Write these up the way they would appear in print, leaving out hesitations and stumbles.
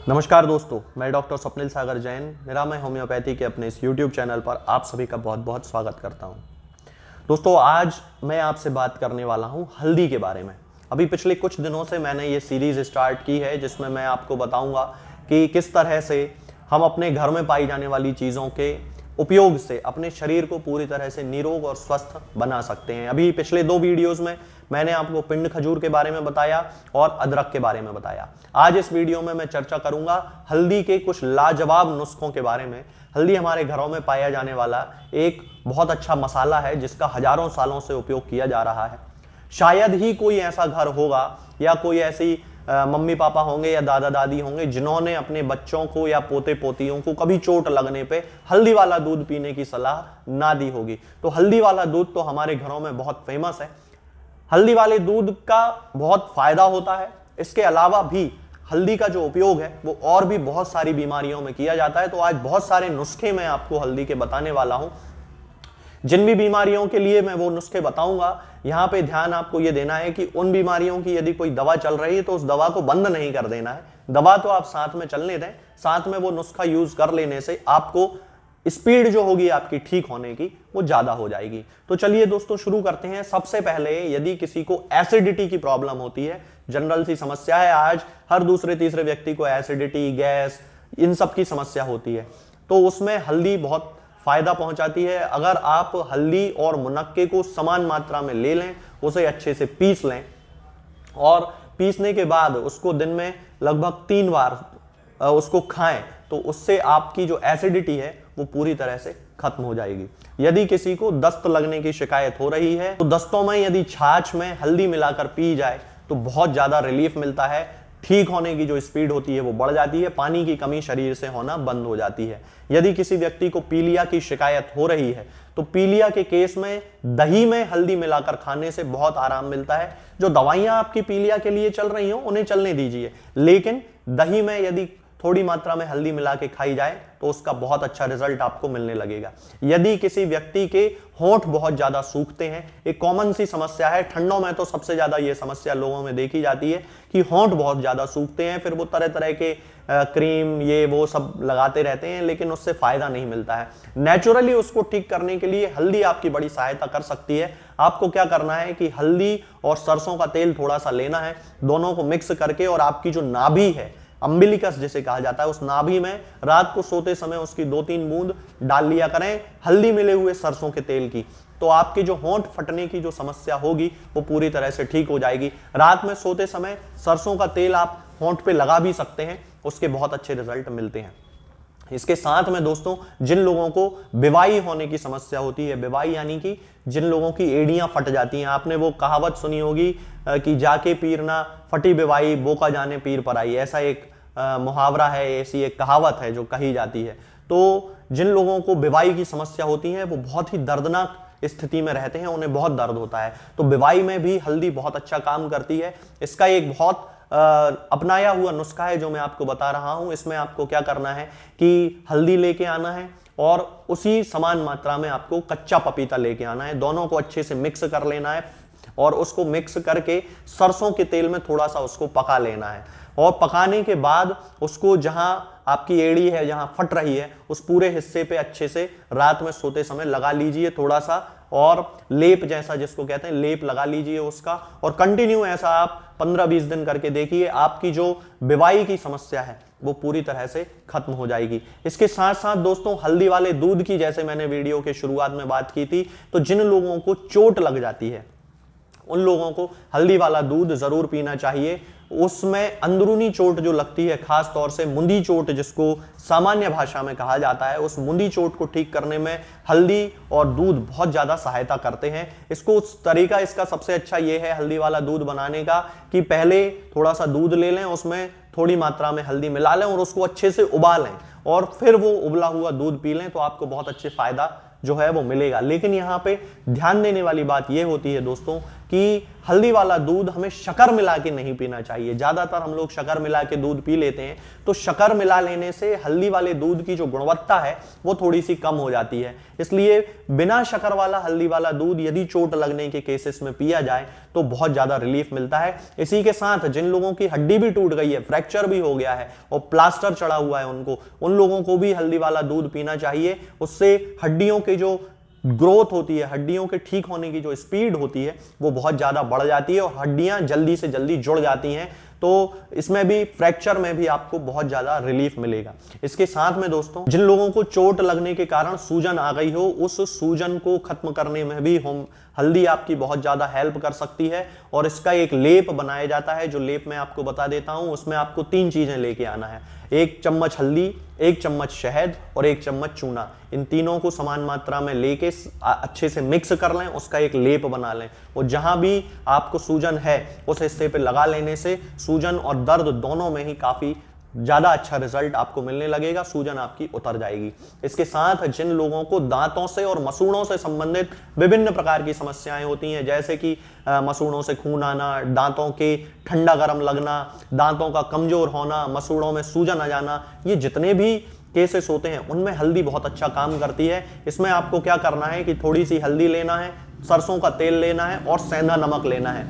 नमस्कार दोस्तों, मैं डॉक्टर स्वप्निल सागर जैन। मेरा मैं होम्योपैथी के अपने इस YouTube चैनल पर आप सभी का बहुत बहुत स्वागत करता हूं। दोस्तों, आज मैं आपसे बात करने वाला हूं हल्दी के बारे में। अभी पिछले कुछ दिनों से मैंने ये सीरीज़ स्टार्ट की है जिसमें मैं आपको बताऊंगा कि किस तरह से हम अपने घर में पाई जाने वाली चीज़ों के उपयोग से अपने शरीर को पूरी तरह से निरोग और स्वस्थ बना सकते हैं। अभी पिछले 2 वीडियोज़ में मैंने आपको पिंड खजूर के बारे में बताया और अदरक के बारे में बताया। आज इस वीडियो में मैं चर्चा करूंगा हल्दी के कुछ लाजवाब नुस्खों के बारे में। हल्दी हमारे घरों में पाया जाने वाला एक बहुत अच्छा मसाला है जिसका हजारों सालों से उपयोग किया जा रहा है। शायद ही कोई ऐसा घर होगा या कोई ऐसी मम्मी पापा होंगे या दादा दादी होंगे जिन्होंने अपने बच्चों को या पोते पोतियों को कभी चोट लगने पे हल्दी वाला दूध पीने की सलाह ना दी होगी। तो हल्दी वाला दूध तो हमारे घरों में बहुत फेमस है। हल्दी वाले दूध का बहुत फायदा होता है। इसके अलावा भी हल्दी का जो उपयोग है वो और भी बहुत सारी बीमारियों में किया जाता है। तो आज बहुत सारे नुस्खे मैं आपको हल्दी के बताने वाला हूं। जिन भी बीमारियों के लिए मैं वो नुस्खे बताऊंगा, यहां पे ध्यान आपको ये देना है कि उन बीमारियों की यदि कोई दवा चल रही है तो उस दवा को बंद नहीं कर देना है। दवा तो आप साथ में चलने दें, साथ में वो नुस्खा यूज कर लेने से आपको स्पीड जो होगी आपकी ठीक होने की वो ज्यादा हो जाएगी। तो चलिए दोस्तों शुरू करते हैं। सबसे पहले यदि किसी को एसिडिटी की प्रॉब्लम होती है, जनरल सी समस्या है, आज हर दूसरे तीसरे व्यक्ति को एसिडिटी, गैस, इन सब की समस्या होती है, तो उसमें हल्दी बहुत फायदा पहुंचाती है। अगर आप हल्दी और मुनक्के को समान मात्रा में ले लें, उसे अच्छे से पीस लें और पीसने के बाद उसको दिन में लगभग 3 बार उसको खाएं, तो उससे आपकी जो एसिडिटी है वो पूरी तरह से खत्म हो जाएगी। यदि किसी को दस्त लगने की शिकायत हो रही है तो दस्तों में यदि छाछ में हल्दी मिलाकर पी जाए तो बहुत ज्यादा रिलीफ मिलता है। ठीक होने की जो स्पीड होती है वो बढ़ जाती है। पानी की कमी शरीर से होना बंद हो जाती है। यदि किसी व्यक्ति को पीलिया की शिकायत हो रही है तो पीलिया के केस में दही में हल्दी मिलाकर खाने से बहुत आराम मिलता है। जो दवाइयां आपकी पीलिया के लिए चल रही हो उन्हें चलने दीजिए, लेकिन दही में यदि थोड़ी मात्रा में हल्दी मिला के खाई जाए तो उसका बहुत अच्छा रिजल्ट आपको मिलने लगेगा। यदि किसी व्यक्ति के होंठ बहुत ज्यादा सूखते हैं, एक कॉमन सी समस्या है, ठंडों में तो सबसे ज्यादा ये समस्या लोगों में देखी जाती है कि होंठ बहुत ज्यादा सूखते हैं, फिर वो तरह तरह के क्रीम ये वो सब लगाते रहते हैं, लेकिन उससे फायदा नहीं मिलता है। नेचुरली उसको ठीक करने के लिए हल्दी आपकी बड़ी सहायता कर सकती है। आपको क्या करना है कि हल्दी और सरसों का तेल थोड़ा सा लेना है, दोनों को मिक्स करके, और आपकी जो नाभि है, अम्बिलिकस जिसे कहा जाता है, उस नाभि में रात को सोते समय उसकी 2-3 बूंद डाल लिया करें हल्दी मिले हुए सरसों के तेल की। तो आपके जो होंठ फटने की जो समस्या होगी वो पूरी तरह से ठीक हो जाएगी। रात में सोते समय सरसों का तेल आप होंठ पे लगा भी सकते हैं, उसके बहुत अच्छे रिजल्ट मिलते हैं। इसके साथ में दोस्तों, जिन लोगों को बिवाई होने की समस्या होती है, बिवाई यानी कि जिन लोगों की एड़ियां फट जाती हैं, आपने वो कहावत सुनी होगी कि जाके पीर ना फटी बिवाई बोका जाने पीर पर आई, ऐसा एक मुहावरा है, ऐसी एक कहावत है जो कही जाती है। तो जिन लोगों को बिवाई की समस्या होती है वो बहुत ही दर्दनाक स्थिति में रहते हैं, उन्हें बहुत दर्द होता है, तो बिवाई में भी हल्दी बहुत अच्छा काम करती है। इसका एक बहुत अपनाया हुआ नुस्खा है जो मैं आपको बता रहा हूं। इसमें आपको क्या करना है कि हल्दी लेके आना है और उसी समान मात्रा में आपको कच्चा पपीता लेके आना है, दोनों को अच्छे से मिक्स कर लेना है और उसको मिक्स करके सरसों के तेल में थोड़ा सा उसको पका लेना है। और पकाने के बाद उसको जहां आपकी एड़ी है, जहां फट रही है, उस पूरे हिस्से पे अच्छे से रात में सोते समय लगा लीजिए थोड़ा सा, और लेप जैसा जिसको कहते हैं लेप लगा लीजिए उसका, और कंटिन्यू ऐसा आप 15-20 दिन करके देखिए, आपकी जो बिवाई की समस्या है वो पूरी तरह से खत्म हो जाएगी। इसके साथ साथ दोस्तों, हल्दी वाले दूध की जैसे मैंने वीडियो के शुरुआत में बात की थी, तो जिन लोगों को चोट लग जाती है उन लोगों को हल्दी वाला दूध जरूर पीना चाहिए। उसमें अंदरूनी चोट जो लगती है, खास तौर से मुंदी चोट जिसको सामान्य भाषा में कहा जाता है, उस मुंदी चोट को ठीक करने में हल्दी और दूध बहुत ज्यादा सहायता करते हैं। इसको तरीका इसका सबसे अच्छा ये है हल्दी वाला दूध बनाने का कि पहले थोड़ा सा दूध ले लें, उसमें थोड़ी मात्रा में हल्दी मिला लें और उसको अच्छे से उबालें और फिर वो उबला हुआ दूध पी लें, तो आपको बहुत अच्छे फायदा जो है वो मिलेगा। लेकिन यहाँ पे ध्यान देने वाली बात ये होती है दोस्तों कि हल्दी वाला दूध हमें शक्कर मिला के नहीं पीना चाहिए। ज्यादातर हम लोग शक्कर मिला के दूध पी लेते हैं, तो शक्कर मिला लेने से हल्दी वाले दूध की जो गुणवत्ता है वो थोड़ी सी कम हो जाती है। इसलिए बिना शक्कर वाला हल्दी वाला दूध यदि चोट लगने के केसेस में पिया जाए तो बहुत ज्यादा रिलीफ मिलता है। इसी के साथ जिन लोगों की हड्डी भी टूट गई है, फ्रैक्चर भी हो गया है और प्लास्टर चढ़ा हुआ है उन लोगों को भी हल्दी वाला दूध पीना चाहिए। उससे हड्डियों के जो ग्रोथ होती है, हड्डियों के ठीक होने की जो स्पीड होती है वो बहुत ज्यादा बढ़ जाती है और हड्डियां जल्दी से जल्दी जुड़ जाती हैं, तो इसमें भी फ्रैक्चर में भी आपको बहुत ज्यादा रिलीफ मिलेगा। इसके साथ में दोस्तों, जिन लोगों को चोट लगने के कारण सूजन आ गई हो, उस सूजन को खत्म करने में भी हल्दी आपकी बहुत ज्यादा हेल्प कर सकती है और इसका एक लेप बनाया जाता है। जो लेप मैं आपको बता देता हूं, उसमें आपको 3 चीजें लेके आना है। 1 चम्मच हल्दी, 1 चम्मच शहद और 1 चम्मच चूना। इन तीनों को समान मात्रा में लेके अच्छे से मिक्स कर लें, उसका एक लेप बना लें और जहां भी आपको सूजन है उस हिस्से पे लगा लेने से सूजन और दर्द दोनों में ही काफी ज्यादा अच्छा रिजल्ट आपको मिलने लगेगा, सूजन आपकी उतर जाएगी। इसके साथ जिन लोगों को दांतों से और मसूड़ों से संबंधित विभिन्न प्रकार की समस्याएं होती हैं, जैसे कि मसूड़ों से खून आना, दांतों के ठंडा गर्म लगना, दांतों का कमजोर होना, मसूड़ों में सूजन आ जाना, ये जितने भी केसेस होते हैं उनमें हल्दी बहुत अच्छा काम करती है। इसमें आपको क्या करना है कि थोड़ी सी हल्दी लेना है, सरसों का तेल लेना है और सेंधा नमक लेना है।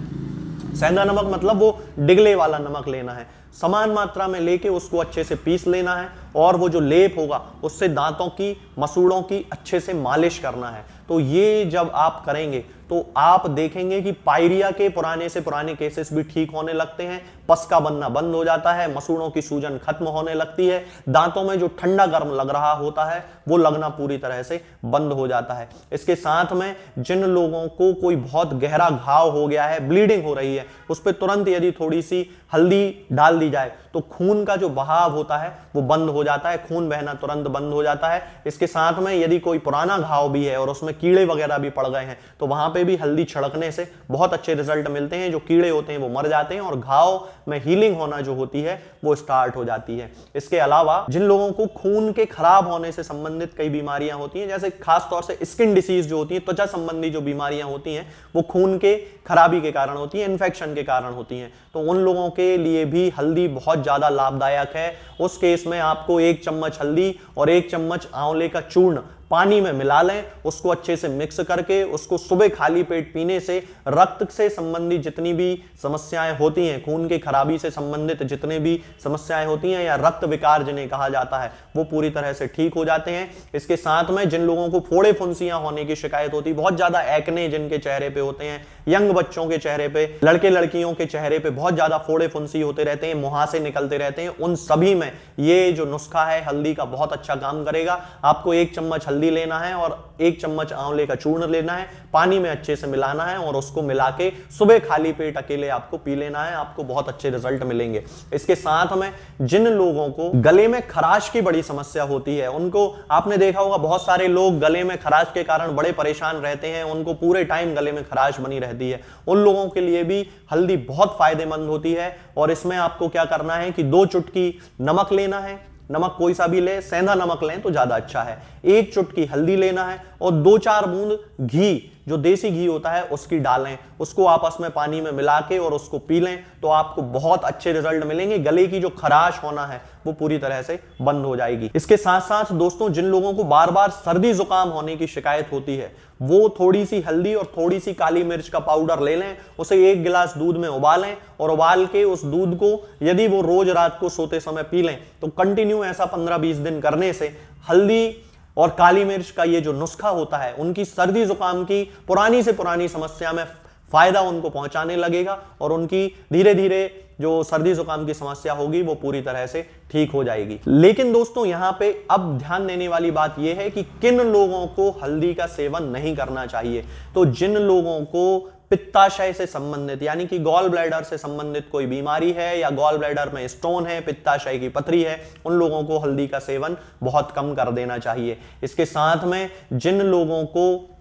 सेंधा नमक मतलब वो डिगले वाला नमक लेना है। समान मात्रा में लेके उसको अच्छे से पीस लेना है और वो जो लेप होगा उससे दांतों की मसूड़ों की अच्छे से मालिश करना है। तो ये जब आप करेंगे तो आप देखेंगे कि पायरिया के पुराने से पुराने केसेस भी ठीक होने लगते हैं, पस का बनना बंद हो जाता है, मसूड़ों की सूजन खत्म होने लगती है, दांतों में जो ठंडा गर्म लग रहा होता है वो लगना पूरी तरह से बंद हो जाता है। इसके साथ में जिन लोगों को कोई बहुत गहरा घाव हो गया है, ब्लीडिंग हो रही है, उस पर तुरंत यदि थोड़ी सी हल्दी डाल दी जाए तो खून का जो बहाव होता है वो बंद हो जाता है, खून बहना तुरंत बंद हो जाता है। इसके साथ में यदि कोई पुराना घाव भी है और उसमें कीड़े वगैरह भी पड़ गए हैं तो वहां पे भी हल्दी छिड़कने से बहुत अच्छे रिजल्ट मिलते हैं। जो कीड़े होते हैं वो मर जाते हैं और घाव में हीलिंग होना जो होती है वो स्टार्ट हो जाती है। इसके अलावा जिन लोगों को खून के खराब होने से संबंधित कई बीमारियां होती हैं, जैसे खासतौर से स्किन डिसीज जो होती है, त्वचा संबंधी जो बीमारियां होती हैं वो खून के खराबी के कारण होती है, इन्फेक्शन के कारण होती हैं, तो उन लोगों के लिए भी हल्दी बहुत ज्यादा लाभदायक है। उस केस में आपको 1 चम्मच हल्दी और 1 चम्मच आंवले का चूर्ण पानी में मिला लें, उसको अच्छे से मिक्स करके उसको सुबह खाली पेट पीने से रक्त से संबंधित जितनी भी समस्याएं होती हैं, खून की खराबी से संबंधित जितने भी समस्याएं होती हैं या रक्त विकार जिन्हें कहा जाता है, वो पूरी तरह से ठीक हो जाते हैं। इसके साथ में जिन लोगों को फोड़े फुंसियां होने की शिकायत होती है, बहुत ज्यादा एक्ने जिनके चेहरे पे होते हैं, यंग बच्चों के चेहरे पे, लड़के लड़कियों के चेहरे पे बहुत ज्यादा फोड़े फुंसी होते रहते हैं, मुहासे निकलते रहते हैं, उन सभी में ये जो नुस्खा है हल्दी का बहुत अच्छा काम करेगा। आपको 1 चम्मच हल्दी लेना है और 1 चम्मच आंवले का चूर्ण लेना है, पानी में अच्छे से मिलाना है और उसको मिला के सुबह खाली पेट अकेले आपको पी लेना है, आपको बहुत अच्छे रिजल्ट मिलेंगे। इसके साथ में जिन लोगों को गले में खराश की बड़ी समस्या होती है, उनको आपने देखा होगा बहुत सारे लोग गले में खराश के कारण बड़े परेशान रहते हैं, उनको पूरे टाइम गले में खराश बनी रहती है, उन लोगों के लिए भी हल्दी बहुत फायदेमंद होती है। और इसमें आपको क्या करना है कि 2 चुटकी नमक लेना है, नमक कोई सा भी ले, सेंधा नमक लें तो ज्यादा अच्छा है, 1 चुटकी हल्दी लेना है और 2-4 बूंद घी, जो देसी घी होता है उसकी डालें, उसको आपस में पानी में मिला के और उसको पी लें तो आपको बहुत अच्छे रिजल्ट मिलेंगे। गले की जो खराश होना है वो पूरी तरह से बंद हो जाएगी। इसके साथ साथ दोस्तों, जिन लोगों को बार बार सर्दी जुकाम होने की शिकायत होती है, वो थोड़ी सी हल्दी और थोड़ी सी काली मिर्च का पाउडर ले लें, उसे 1 गिलास दूध में उबालें और उबाल के उस दूध को यदि वो रोज रात को सोते समय पी लें तो कंटिन्यू ऐसा 15-20 दिन करने से हल्दी और काली मिर्च का ये जो नुस्खा होता है उनकी सर्दी जुकाम की पुरानी से पुरानी समस्या में फायदा उनको पहुंचाने लगेगा और उनकी धीरे धीरे जो सर्दी जुकाम की समस्या होगी वो पूरी तरह से ठीक हो जाएगी। लेकिन दोस्तों, यहां पे अब ध्यान देने वाली बात यह है कि किन लोगों को हल्दी का सेवन नहीं करना चाहिए। तो जिन लोगों को पित्ताशय से संबंधित यानी कि गॉल ब्लैडर से संबंधित कोई बीमारी है या गॉल ब्लैडर में स्टोन है, पित्ताशय की पथरी है, उन लोगों को हल्दी का सेवन बहुत कम कर देना चाहिए। इसके साथ में जिन लोगों को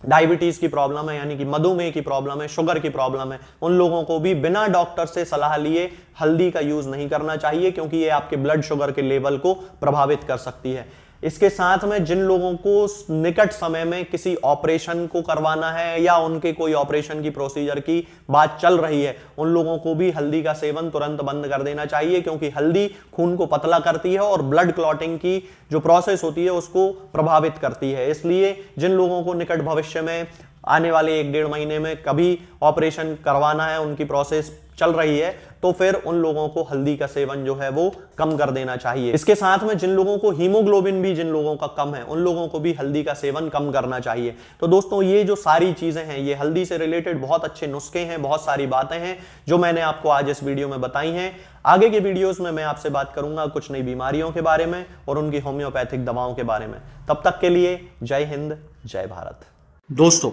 डायबिटीज की प्रॉब्लम है यानी कि मधुमेह की प्रॉब्लम है, शुगर की प्रॉब्लम है, उन लोगों को भी बिना डॉक्टर से सलाह लिए हल्दी का यूज नहीं करना चाहिए, क्योंकि ये आपके ब्लड शुगर के लेवल को प्रभावित कर सकती है। इसके साथ में जिन लोगों को निकट समय में किसी ऑपरेशन को करवाना है या उनके कोई ऑपरेशन की प्रोसीजर की बात चल रही है, उन लोगों को भी हल्दी का सेवन तुरंत बंद कर देना चाहिए, क्योंकि हल्दी खून को पतला करती है और ब्लड क्लॉटिंग की जो प्रोसेस होती है उसको प्रभावित करती है। इसलिए जिन लोगों को निकट भविष्य में आने वाले 1-1.5 महीने में कभी ऑपरेशन करवाना है, उनकी प्रोसेस चल रही है, तो फिर उन लोगों को हल्दी का सेवन जो है वो कम कर देना चाहिए। इसके साथ में जिन लोगों को हीमोग्लोबिन भी जिन लोगों का कम है, उन लोगों को भी हल्दी का सेवन कम करना चाहिए। तो दोस्तों, ये जो सारी चीजें हैं, ये हल्दी से रिलेटेड बहुत अच्छे नुस्खे हैं, बहुत सारी बातें हैं जो मैंने आपको आज इस वीडियो में बताई हैं। आगे के वीडियोस में मैं आपसे बात करूंगा कुछ नई बीमारियों के बारे में और उनकी होम्योपैथिक दवाओं के बारे में। तब तक के लिए जय हिंद, जय भारत। दोस्तों,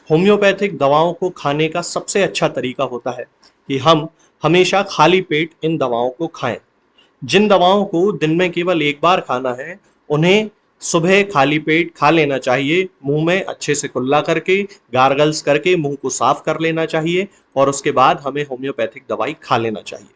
होम्योपैथिक दवाओं को खाने का सबसे अच्छा तरीका होता है कि हम हमेशा खाली पेट इन दवाओं को खाएं। जिन दवाओं को दिन में केवल एक बार खाना है, उन्हें सुबह खाली पेट खा लेना चाहिए। मुंह में अच्छे से कुल्ला करके, गार्गल्स करके मुंह को साफ कर लेना चाहिए और उसके बाद हमें होम्योपैथिक दवाई खा लेना चाहिए।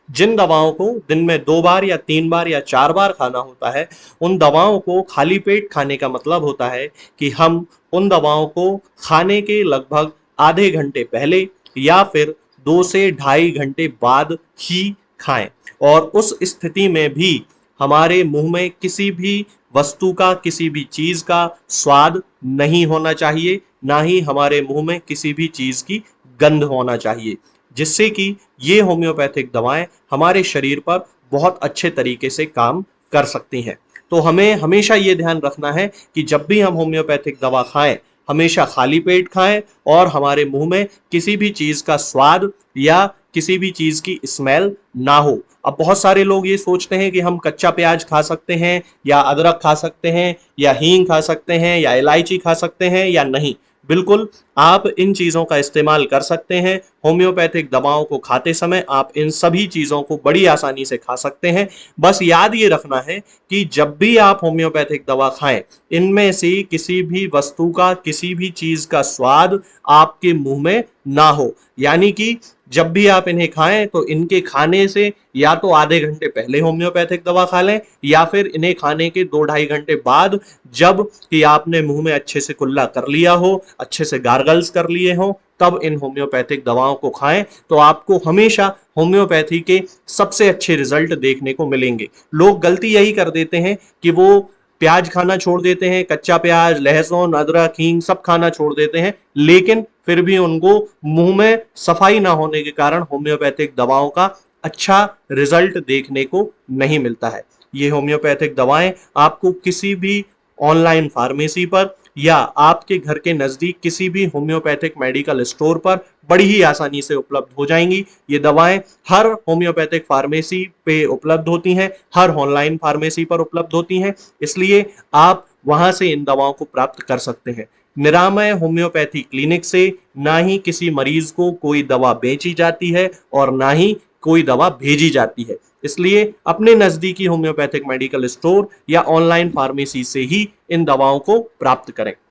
जिन दवाओं को दिन में 2 बार या 3 बार या 4 बार खाना होता है, उन दवाओं को खाली पेट खाने का मतलब होता है कि हम उन दवाओं को खाने के लगभग आधे घंटे पहले या फिर 2 से ढाई घंटे बाद ही खाएं। और उस स्थिति में भी हमारे मुंह में किसी भी वस्तु का, किसी भी चीज का स्वाद नहीं होना चाहिए, ना ही हमारे मुंह में किसी भी चीज की गंध होना चाहिए, जिससे कि ये होम्योपैथिक दवाएं हमारे शरीर पर बहुत अच्छे तरीके से काम कर सकती हैं। तो हमें हमेशा ये ध्यान रखना है कि जब भी हम होम्योपैथिक दवा खाएं, हमेशा खाली पेट खाएं और हमारे मुंह में किसी भी चीज का स्वाद या किसी भी चीज की स्मेल ना हो। अब बहुत सारे लोग ये सोचते हैं कि हम कच्चा प्याज खा सकते हैं या अदरक खा सकते हैं या हींग खा सकते हैं या इलायची खा सकते हैं या नहीं। बिल्कुल, आप इन चीजों का इस्तेमाल कर सकते हैं। होम्योपैथिक दवाओं को खाते समय आप इन सभी चीजों को बड़ी आसानी से खा सकते हैं। बस याद ये रखना है कि जब भी आप होम्योपैथिक दवा खाएं, इनमें से किसी भी वस्तु का, किसी भी चीज का स्वाद आपके मुंह में ना हो। यानी कि जब भी आप इन्हें खाएं तो इनके खाने से या तो आधे घंटे पहले होम्योपैथिक दवा खा लें या फिर इन्हें खाने के 2-2.5 घंटे बाद, जब कि आपने मुंह में अच्छे से कुल्ला कर लिया हो, अच्छे से गार्गल्स कर लिए हो, तब इन होम्योपैथिक दवाओं को खाएं। तो आपको हमेशा होम्योपैथी के सबसे अच्छे रिजल्ट देखने को मिलेंगे। लोग गलती यही कर देते हैं कि वो प्याज खाना छोड़ देते हैं, कच्चा प्याज, लहसुन, अदरक, हींग सब खाना छोड़ देते हैं, लेकिन फिर भी उनको मुंह में सफाई ना होने के कारण होम्योपैथिक दवाओं का अच्छा रिजल्ट देखने को नहीं मिलता है। ये होम्योपैथिक दवाएं आपको किसी भी ऑनलाइन फार्मेसी पर या आपके घर के नजदीक किसी भी होम्योपैथिक मेडिकल स्टोर पर बड़ी ही आसानी से उपलब्ध हो जाएंगी। ये दवाएं हर होम्योपैथिक फार्मेसी पे उपलब्ध होती हैं, हर ऑनलाइन फार्मेसी पर उपलब्ध होती हैं, इसलिए आप वहां से इन दवाओं को प्राप्त कर सकते हैं। निरामय होम्योपैथी क्लिनिक से ना ही किसी मरीज को कोई दवा बेची जाती है और ना ही कोई दवा भेजी जाती है। इसलिए अपने नजदीकी होम्योपैथिक मेडिकल स्टोर या ऑनलाइन फार्मेसी से ही इन दवाओं को प्राप्त करें।